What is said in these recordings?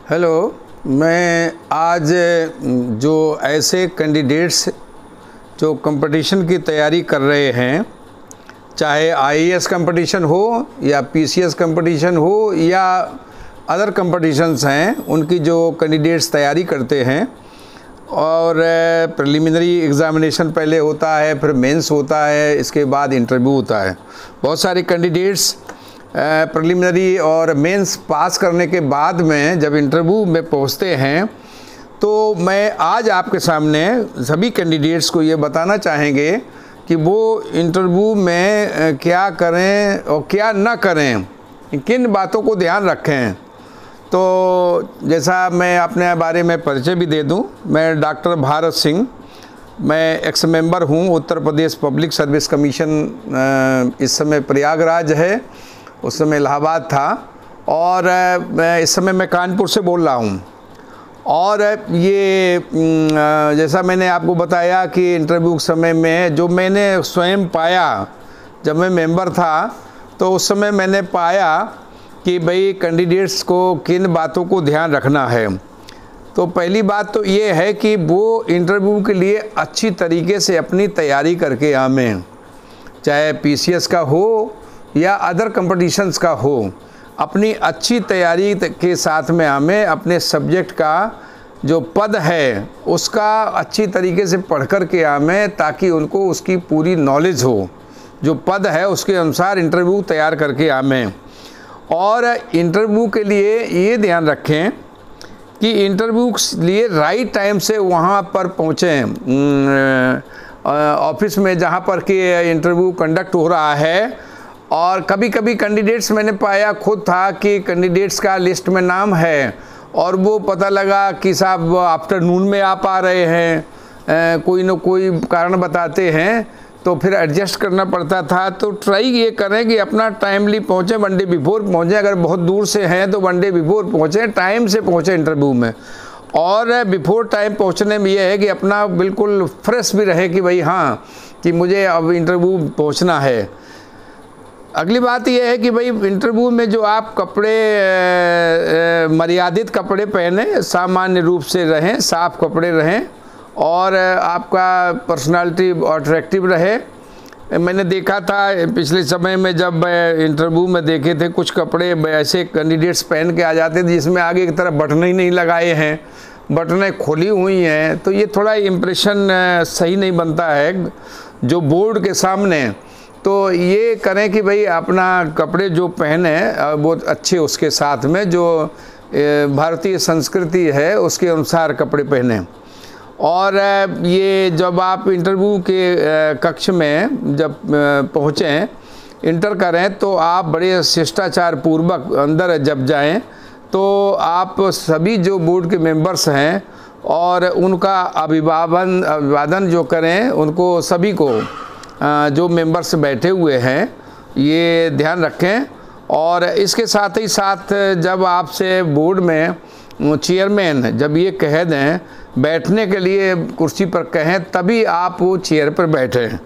Hello. मैं आज जो ऐसे कैंडिडेट्स जो कंपटीशन की तैयारी कर रहे हैं, चाहे आईएएस कंपटीशन हो या पीसीएस कंपटीशन हो या अदर कंपटीशंस हैं, उनकी जो कैंडिडेट्स तैयारी करते हैं और प्रिलिमिनरी एग्ज़ामिनेशन पहले होता है, फिर मेंस होता है, इसके बाद इंटरव्यू होता है। बहुत सारे कैंडिडेट्स प्रिलिमिनरी और मेंस पास करने के बाद में जब इंटरव्यू में पहुंचते हैं, तो मैं आज आपके सामने सभी कैंडिडेट्स को ये बताना चाहेंगे कि वो इंटरव्यू में क्या करें और क्या ना करें, किन बातों को ध्यान रखें। तो जैसा मैं अपने बारे में परिचय भी दे दूं, मैं डॉक्टर भारत सिंह, मैं एक्स मेंबर हूं Uttar Pradesh public service commission. इस समय प्रयागराज है, उस समय इलाहाबाद था, और इस समय मैं कानपुर से बोल रहा हूं। और ये जैसा मैंने आपको बताया कि इंटरव्यू के समय में जो मैंने स्वयं पाया, जब मैं मेंबर था तो उस समय मैंने पाया कि भाई कैंडिडेट्स को किन बातों को ध्यान रखना है। तो पहली बात तो ये है कि वो इंटरव्यू के लिए अच्छी तरीके से अपनी तैयारी करके आवें, चाहे पीसीएस का हो या अदर कंपटीशंस का हो। अपनी अच्छी तैयारी के साथ में हमें अपने सब्जेक्ट का जो पद है उसका अच्छी तरीके से पढ़ कर के आवें, ताकि उनको उसकी पूरी नॉलेज हो। जो पद है उसके अनुसार इंटरव्यू तैयार करके आवें। और इंटरव्यू के लिए ये ध्यान रखें कि इंटरव्यू के लिए राइट टाइम से वहाँ पर पहुँचें, ऑफिस में जहाँ पर कि इंटरव्यू कंडक्ट हो रहा है। और कभी कभी कैंडिडेट्स मैंने पाया खुद था कि कैंडिडेट्स का लिस्ट में नाम है और वो पता लगा कि साहब आफ्टरनून में आप आ रहे हैं, कोई न कोई कारण बताते हैं, तो फिर एडजस्ट करना पड़ता था। तो ट्राई ये करें कि अपना टाइमली पहुँचें, वन डे बिफोर पहुँचें। अगर बहुत दूर से हैं तो वन डे बिफोर पहुँचें, टाइम से पहुँचें इंटरव्यू में। और बिफोर टाइम पहुँचने में ये है कि अपना बिल्कुल फ्रेश भी रहे कि भाई हाँ, कि मुझे अब इंटरव्यू पहुँचना है। अगली बात यह है कि भाई इंटरव्यू में जो आप कपड़े मर्यादित कपड़े पहने, सामान्य रूप से रहें, साफ कपड़े रहें और आपका पर्सनालिटी अट्रैक्टिव रहे। मैंने देखा था पिछले समय में जब इंटरव्यू में देखे थे, कुछ कपड़े ऐसे कैंडिडेट्स पहन के आ जाते थे जिसमें आगे की तरफ बटन ही नहीं लगाए हैं, बटनें खोली हुई हैं। तो ये थोड़ा इम्प्रेशन सही नहीं बनता है जो बोर्ड के सामने। तो ये करें कि भाई अपना कपड़े जो पहने वो अच्छे, उसके साथ में जो भारतीय संस्कृति है उसके अनुसार कपड़े पहने। और ये जब आप इंटरव्यू के कक्ष में जब पहुँचें, इंटर करें, तो आप बड़े शिष्टाचार पूर्वक अंदर जब जाएं तो आप सभी जो बोर्ड के मेंबर्स हैं और उनका अभिवादन जो करें, उनको सभी को जो मेंबर्स बैठे हुए हैं ये ध्यान रखें। और इसके साथ ही साथ जब आपसे बोर्ड में चेयरमैन जब ये कह दें बैठने के लिए कुर्सी पर कहें, तभी आप वो चेयर पर बैठें।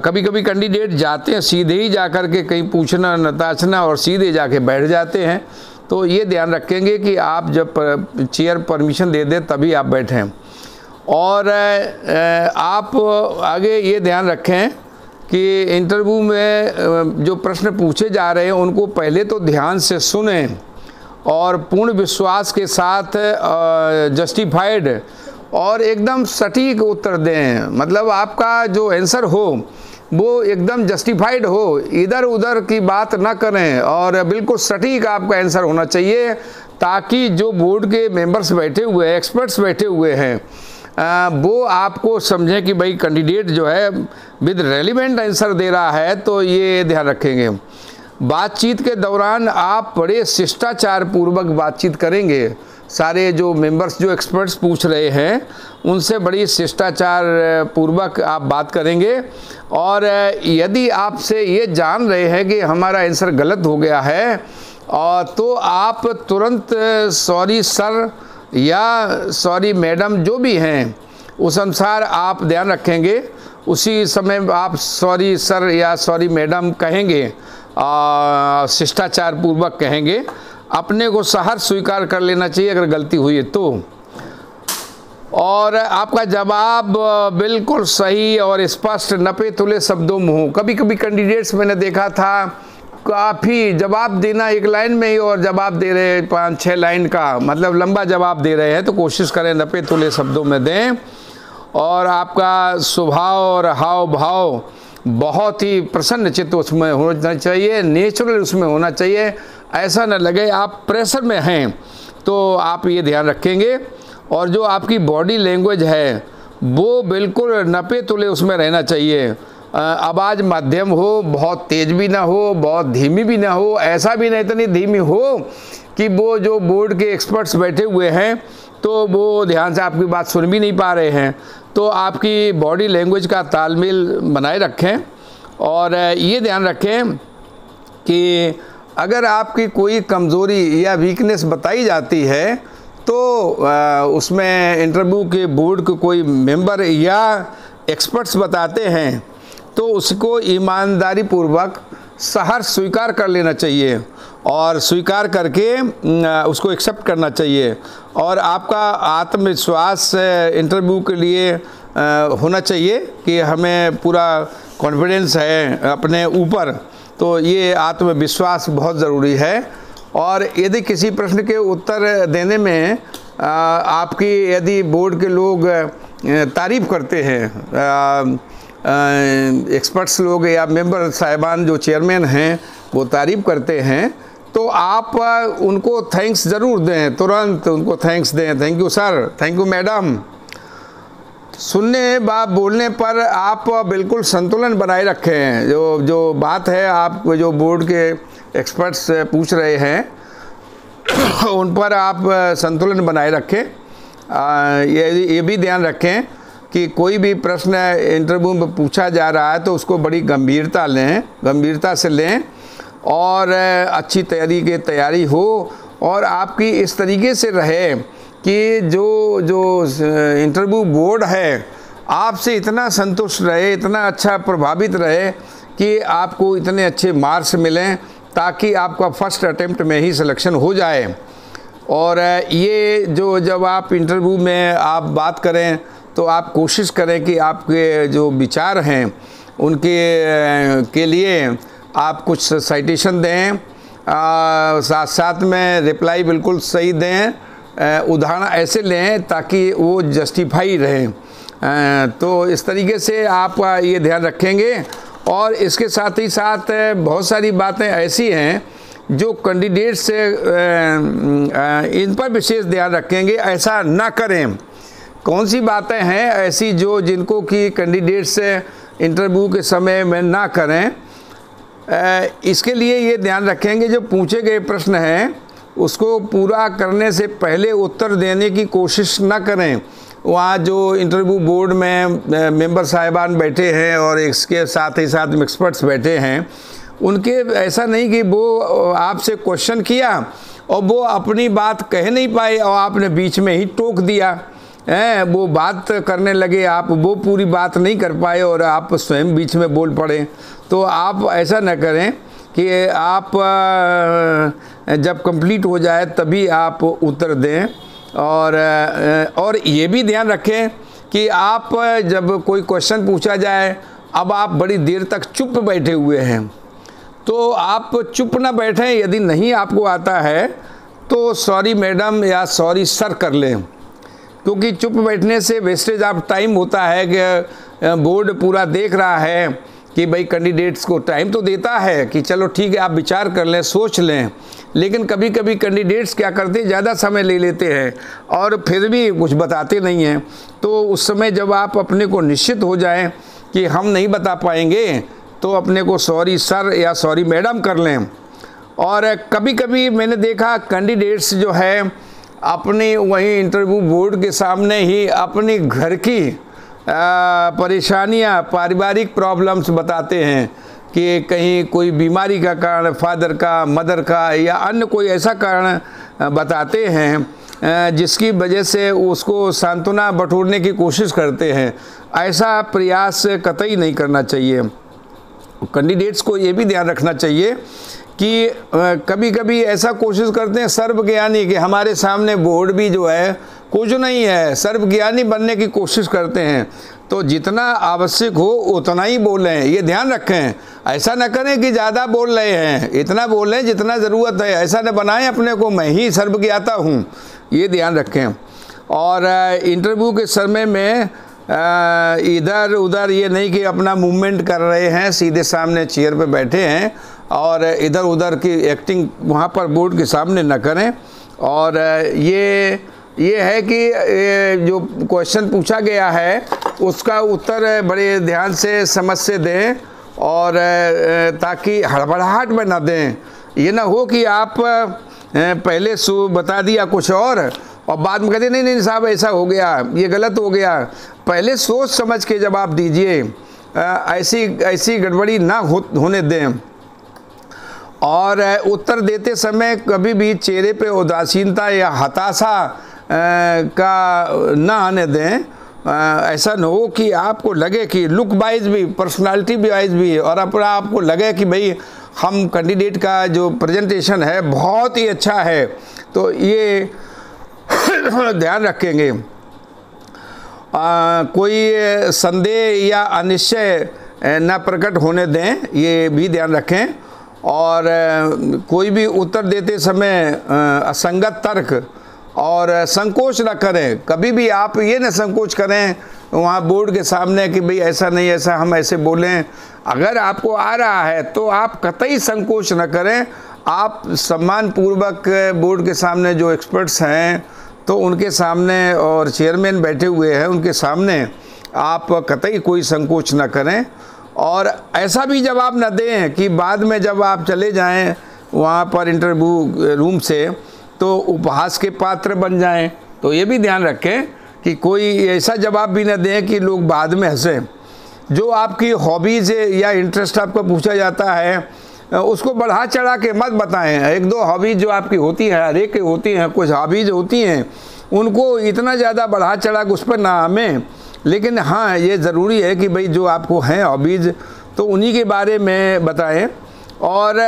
कभी कभी कैंडिडेट जाते हैं सीधे ही जाकर के कहीं पूछना नताचना और सीधे जाके बैठ जाते हैं। तो ये ध्यान रखेंगे कि आप जब चेयर परमिशन दे दें तभी आप बैठें। और आप आगे ये ध्यान रखें कि इंटरव्यू में जो प्रश्न पूछे जा रहे हैं उनको पहले तो ध्यान से सुनें और पूर्ण विश्वास के साथ जस्टिफाइड और एकदम सटीक उत्तर दें। मतलब आपका जो आंसर हो वो एकदम जस्टिफाइड हो, इधर उधर की बात ना करें और बिल्कुल सटीक आपका आंसर होना चाहिए, ताकि जो बोर्ड के मेंबर्स बैठे हुए हैं, एक्सपर्ट्स बैठे हुए हैं, वो आपको समझें कि भाई कैंडिडेट जो है विद रेलिवेंट आंसर दे रहा है। तो ये ध्यान रखेंगे। बातचीत के दौरान आप बड़े शिष्टाचार पूर्वक बातचीत करेंगे। सारे जो मेंबर्स जो एक्सपर्ट्स पूछ रहे हैं उनसे बड़ी शिष्टाचार पूर्वक आप बात करेंगे। और यदि आपसे ये जान रहे हैं कि हमारा आंसर गलत हो गया है, तो आप तुरंत सॉरी सर या सॉरी मैडम जो भी हैं उस अनुसार आप ध्यान रखेंगे। उसी समय आप सॉरी सर या सॉरी मैडम कहेंगे, शिष्टाचार पूर्वक कहेंगे। अपने को सहर्ष स्वीकार कर लेना चाहिए अगर गलती हुई है तो। और आपका जवाब बिल्कुल सही और स्पष्ट, नपे तुले शब्दों में हो। कभी कभी कैंडिडेट्स मैंने देखा था काफ़ी जवाब देना एक लाइन में ही और जवाब दे रहे हैं 5-6 लाइन का, मतलब लंबा जवाब दे रहे हैं। तो कोशिश करें नपे तुले शब्दों में दें। और आपका स्वभाव और हाव भाव बहुत ही प्रसन्न चित्त उसमें होना चाहिए, नेचुरल उसमें होना चाहिए। ऐसा न लगे आप प्रेशर में हैं, तो आप ये ध्यान रखेंगे। और जो आपकी बॉडी लैंग्वेज है वो बिल्कुल नपे तुले उसमें रहना चाहिए। आवाज़ मध्यम हो, बहुत तेज़ भी ना हो, बहुत धीमी भी ना हो, ऐसा भी नहीं इतनी धीमी हो कि वो जो बोर्ड के एक्सपर्ट्स बैठे हुए हैं तो वो ध्यान से आपकी बात सुन भी नहीं पा रहे हैं। तो आपकी बॉडी लैंग्वेज का तालमेल बनाए रखें। और ये ध्यान रखें कि अगर आपकी कोई कमज़ोरी या वीकनेस बताई जाती है तो उसमें इंटरव्यू के बोर्ड के कोई मेंबर या एक्सपर्ट्स बताते हैं तो उसको ईमानदारी पूर्वक सहर्ष स्वीकार कर लेना चाहिए और स्वीकार करके उसको एक्सेप्ट करना चाहिए। और आपका आत्मविश्वास इंटरव्यू के लिए होना चाहिए कि हमें पूरा कॉन्फिडेंस है अपने ऊपर। तो ये आत्मविश्वास बहुत ज़रूरी है। और यदि किसी प्रश्न के उत्तर देने में आपकी यदि बोर्ड के लोग तारीफ़ करते हैं, एक्सपर्ट्स लोग या मेंबर साहिबान जो चेयरमैन हैं वो तारीफ़ करते हैं, तो आप उनको थैंक्स ज़रूर दें, तुरंत उनको थैंक्स दें। Thank you sir, thank you madam. सुनने बोलने पर आप बिल्कुल संतुलन बनाए रखें। जो बात है आप जो बोर्ड के एक्सपर्ट्स पूछ रहे हैं उन पर आप संतुलन बनाए रखें। ये भी ध्यान रखें कि कोई भी प्रश्न इंटरव्यू में पूछा जा रहा है तो उसको बड़ी गंभीरता से लें और अच्छी तैयारी हो। और आपकी इस तरीके से रहे कि जो इंटरव्यू बोर्ड है आपसे इतना संतुष्ट रहे, इतना अच्छा प्रभावित रहे कि आपको इतने अच्छे मार्क्स मिलें ताकि आपका फर्स्ट अटेम्प्ट में ही सिलेक्शन हो जाए। और ये जब आप इंटरव्यू में आप बात करें तो आप कोशिश करें कि आपके जो विचार हैं के लिए आप कुछ साइटेशन दें, साथ में रिप्लाई बिल्कुल सही दें, उदाहरण ऐसे लें ताकि वो जस्टिफाई रहे। तो इस तरीके से आप ये ध्यान रखेंगे। और इसके साथ ही साथ बहुत सारी बातें ऐसी हैं जो कैंडिडेट से इन पर विशेष ध्यान रखेंगे, ऐसा ना करें। कौन सी बातें हैं ऐसी जिनको कि कैंडिडेट से इंटरव्यू के समय में ना करें, इसके लिए ये ध्यान रखेंगे जो पूछे गए प्रश्न हैं उसको पूरा करने से पहले उत्तर देने की कोशिश ना करें। वहाँ जो इंटरव्यू बोर्ड में मेंबर साहिबान बैठे हैं और इसके साथ ही साथ एक्सपर्ट्स बैठे हैं, उनके ऐसा नहीं कि वो आपसे क्वेश्चन किया और वो अपनी बात कह नहीं पाए और आपने बीच में ही टोक दिया, वो बात करने लगे, आप वो पूरी बात नहीं कर पाए और आप स्वयं बीच में बोल पड़े। तो आप ऐसा न करें कि आप जब कंप्लीट हो जाए तभी आप उत्तर दें। और ये भी ध्यान रखें कि आप जब कोई क्वेश्चन पूछा जाए, अब आप बड़ी देर तक चुप बैठे हुए हैं, तो आप चुप ना बैठें। यदि नहीं आपको आता है तो सॉरी मैडम या सॉरी सर कर लें, क्योंकि चुप बैठने से वेस्टेज ऑफ टाइम होता है कि बोर्ड पूरा देख रहा है कि भाई कैंडिडेट्स को टाइम तो देता है कि चलो ठीक है आप विचार कर लें, सोच लें, लेकिन कभी कभी कैंडिडेट्स क्या करते हैं, ज़्यादा समय ले लेते हैं और फिर भी कुछ बताते नहीं हैं। तो उस समय जब आप अपने को निश्चित हो जाएं कि हम नहीं बता पाएंगे तो अपने को सॉरी सर या सॉरी मैडम कर लें। और कभी कभी मैंने देखा कैंडिडेट्स जो है अपनी वहीं इंटरव्यू बोर्ड के सामने ही अपनी घर की परेशानियां, पारिवारिक प्रॉब्लम्स बताते हैं कि कहीं कोई बीमारी का कारण, फादर का, मदर का या अन्य कोई ऐसा कारण बताते हैं जिसकी वजह से उसको सांत्वना बटोरने की कोशिश करते हैं। ऐसा प्रयास कतई नहीं करना चाहिए। कैंडिडेट्स को ये भी ध्यान रखना चाहिए कि कभी कभी ऐसा कोशिश करते हैं सर्वज्ञानी कि हमारे सामने बोर्ड भी जो है कुछ नहीं है, सर्वज्ञानी बनने की कोशिश करते हैं। तो जितना आवश्यक हो उतना ही बोलें, ये ध्यान रखें। ऐसा न करें कि ज़्यादा बोल रहे हैं, इतना बोलें जितना ज़रूरत है। ऐसा न बनाएं अपने को मैं ही सर्वज्ञाता हूँ, ये ध्यान रखें। और इंटरव्यू के समय में इधर उधर ये नहीं कि अपना मूवमेंट कर रहे हैं, सीधे सामने चेयर पे बैठे हैं और इधर उधर की एक्टिंग वहाँ पर बोर्ड के सामने न करें। और ये है कि जो क्वेश्चन पूछा गया है उसका उत्तर बड़े ध्यान से समझ से दें और ताकि हड़बड़ाहट में ना दें। ये ना हो कि आप पहले बता दिया कुछ और बाद में कहते नहीं साहब ऐसा हो गया, ये गलत हो गया। पहले सोच समझ के जवाब दीजिए, ऐसी गड़बड़ी ना होने दें। और उत्तर देते समय कभी भी चेहरे पे उदासीनता या हताशा का ना आने दें। ऐसा न हो कि आपको लगे कि लुक वाइज भी, पर्सनालिटी वाइज भी, और अपना आपको लगे कि भाई हम कैंडिडेट का जो प्रेजेंटेशन है बहुत ही अच्छा है। तो ये ध्यान रखेंगे। कोई संदेह या अनिश्चय न प्रकट होने दें, ये भी ध्यान रखें। और कोई भी उत्तर देते समय असंगत तर्क और संकोच न करें। कभी भी आप ये न संकोच करें वहाँ बोर्ड के सामने कि भाई ऐसा नहीं, ऐसा हम ऐसे बोलें। अगर आपको आ रहा है तो आप कतई संकोच न करें। आप सम्मानपूर्वक बोर्ड के सामने जो एक्सपर्ट्स हैं तो उनके सामने, और चेयरमैन बैठे हुए हैं उनके सामने, आप कतई कोई संकोच न करें। और ऐसा भी जवाब न दें कि बाद में जब आप चले जाएं वहाँ पर इंटरव्यू रूम से तो उपहास के पात्र बन जाएं। तो ये भी ध्यान रखें कि कोई ऐसा जवाब भी न दें कि लोग बाद में हंसें। जो आपकी हॉबीज़ या इंटरेस्ट आपको पूछा जाता है उसको बढ़ा चढ़ा के मत बताएं। एक दो हॉबीज़ जो आपकी होती हैं, हर एक की होती हैं, कुछ हॉबीज़ होती हैं, उनको इतना ज़्यादा बढ़ा चढ़ा के उस पर ना आमें। लेकिन हाँ, ये ज़रूरी है कि भाई जो आपको हैं हॉबीज़ तो उन्हीं के बारे में बताएं। और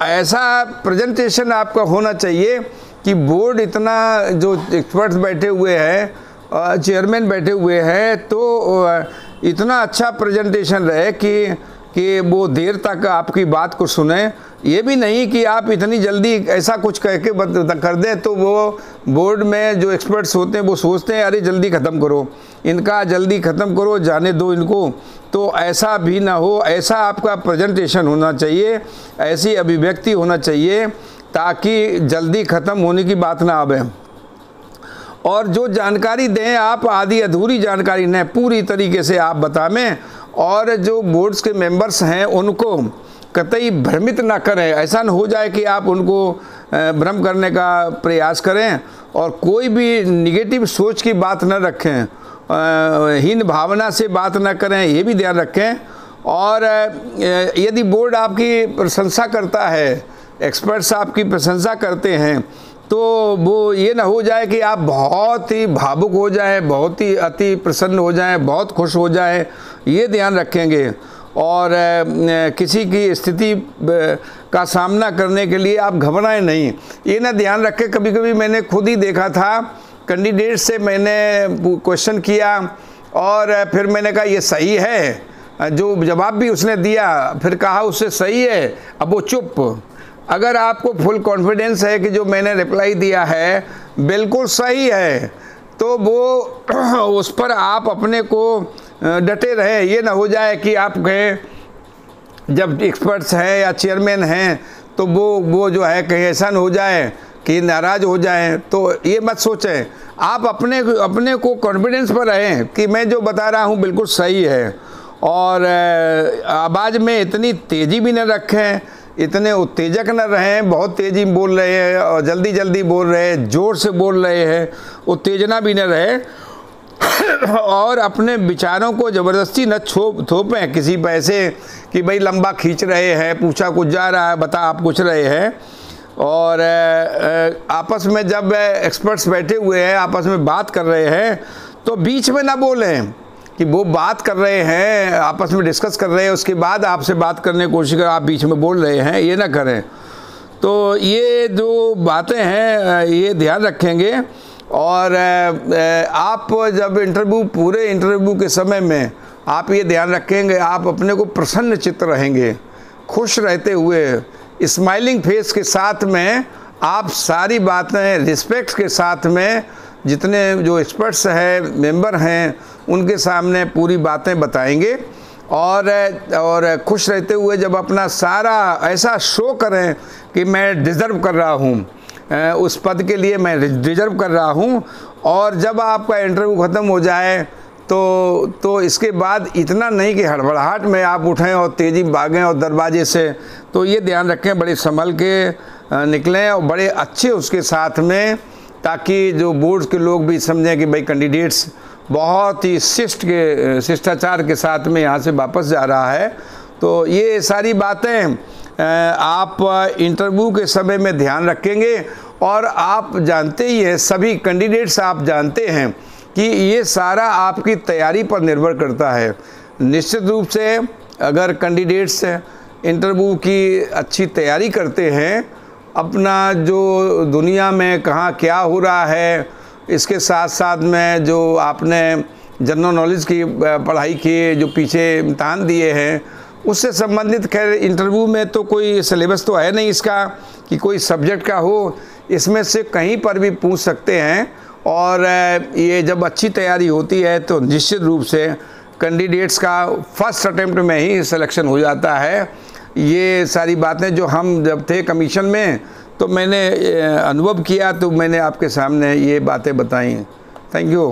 ऐसा प्रेजेंटेशन आपका होना चाहिए कि बोर्ड इतना जो एक्सपर्ट्स बैठे हुए हैं, चेयरमैन बैठे हुए हैं, तो इतना अच्छा प्रेजेंटेशन रहे कि वो देर तक आपकी बात को सुने। ये भी नहीं कि आप इतनी जल्दी ऐसा कुछ कह के कर दें तो वो बोर्ड में जो एक्सपर्ट्स होते हैं वो सोचते हैं अरे जल्दी ख़त्म करो, इनका जल्दी ख़त्म करो, जाने दो इनको। तो ऐसा भी ना हो। ऐसा आपका प्रेजेंटेशन होना चाहिए, ऐसी अभिव्यक्ति होना चाहिए ताकि जल्दी ख़त्म होने की बात ना आवे। और जो जानकारी दें आप आधी अधूरी जानकारी न, पूरी तरीके से आप बताएं। और जो बोर्ड्स के मेंबर्स हैं उनको कतई भ्रमित ना करें। ऐसा न हो जाए कि आप उनको भ्रम करने का प्रयास करें और कोई भी निगेटिव सोच की बात न रखें, हीन भावना से बात न करें, ये भी ध्यान रखें। और यदि बोर्ड आपकी प्रशंसा करता है, एक्सपर्ट्स आपकी प्रशंसा करते हैं, तो वो ये ना हो जाए कि आप बहुत ही भावुक हो जाएं, बहुत ही अति प्रसन्न हो जाएं, बहुत खुश हो जाएं, ये ध्यान रखेंगे। और किसी की स्थिति का सामना करने के लिए आप घबराएं नहीं, ये ना ध्यान रखें। कभी कभी मैंने खुद ही देखा था, कैंडिडेट से मैंने क्वेश्चन किया और फिर मैंने कहा ये सही है, जो जवाब भी उसने दिया फिर कहा उससे सही है, अब वो चुप। अगर आपको फुल कॉन्फिडेंस है कि जो मैंने रिप्लाई दिया है बिल्कुल सही है तो वो उस पर आप अपने को डटे रहें। ये ना हो जाए कि आप कहें जब एक्सपर्ट्स हैं या चेयरमैन हैं तो वो जो है कहीं ऐसा न हो जाए कि नाराज़ हो जाएं। तो ये मत सोचें, आप अपने को कॉन्फिडेंस पर रहें कि मैं जो बता रहा हूँ बिल्कुल सही है। और आवाज़ में इतनी तेज़ी भी न रखें, इतने उत्तेजक न रहें, बहुत तेज़ी में बोल रहे हैं और जल्दी जल्दी बोल रहे हैं, ज़ोर से बोल रहे हैं, उत्तेजना भी न रहे। और अपने विचारों को ज़बरदस्ती न थोपें किसी पे ऐसे कि भाई लंबा खींच रहे हैं, पूछा कुछ जा रहा है, बता आप पूछ रहे हैं। और आपस में जब एक्सपर्ट्स बैठे हुए हैं, आपस में बात कर रहे हैं, तो बीच में ना बोलें कि वो बात कर रहे हैं, आपस में डिस्कस कर रहे हैं, उसके बाद आपसे बात करने की कोशिश करें, आप बीच में बोल रहे हैं, ये ना करें। तो ये जो बातें हैं ये ध्यान रखेंगे। और आप जब पूरे इंटरव्यू के समय में आप ये ध्यान रखेंगे, आप अपने को प्रसन्न चित्त रहेंगे, खुश रहते हुए स्माइलिंग फेस के साथ में आप सारी बातें रिस्पेक्ट के साथ में जितने जो एक्सपर्ट्स हैं, मेंबर हैं, उनके सामने पूरी बातें बताएंगे। और खुश रहते हुए जब अपना सारा ऐसा शो करें कि मैं डिज़र्व कर रहा हूँ, उस पद के लिए मैं डिज़र्व कर रहा हूँ। और जब आपका इंटरव्यू ख़त्म हो जाए तो इसके बाद इतना नहीं कि हड़बड़ाहट में आप उठें और तेज़ी भागें और दरवाजे से। तो ये ध्यान रखें, बड़े संभल के निकलें और बड़े अच्छे उसके साथ में, ताकि जो बोर्ड के लोग भी समझें कि भाई कैंडिडेट्स बहुत ही शिष्टाचार के साथ में यहाँ से वापस जा रहा है। तो ये सारी बातें आप इंटरव्यू के समय में ध्यान रखेंगे। और आप जानते ही हैं, सभी कैंडिडेट्स आप जानते हैं कि ये सारा आपकी तैयारी पर निर्भर करता है। निश्चित रूप से अगर कैंडिडेट्स इंटरव्यू की अच्छी तैयारी करते हैं, अपना जो दुनिया में कहाँ क्या हो रहा है, इसके साथ साथ में जो आपने जनरल नॉलेज की पढ़ाई की, जो पीछे इम्तहान दिए हैं, उससे संबंधित, खैर इंटरव्यू में तो कोई सिलेबस तो है नहीं इसका कि कोई सब्जेक्ट का हो, इसमें से कहीं पर भी पूछ सकते हैं। और ये जब अच्छी तैयारी होती है तो निश्चित रूप से कैंडिडेट्स का फर्स्ट अटेम्प्ट में ही सिलेक्शन हो जाता है। ये सारी बातें जो हम जब थे कमीशन में तो मैंने अनुभव किया, तो मैंने आपके सामने ये बातें बताई। Thank you.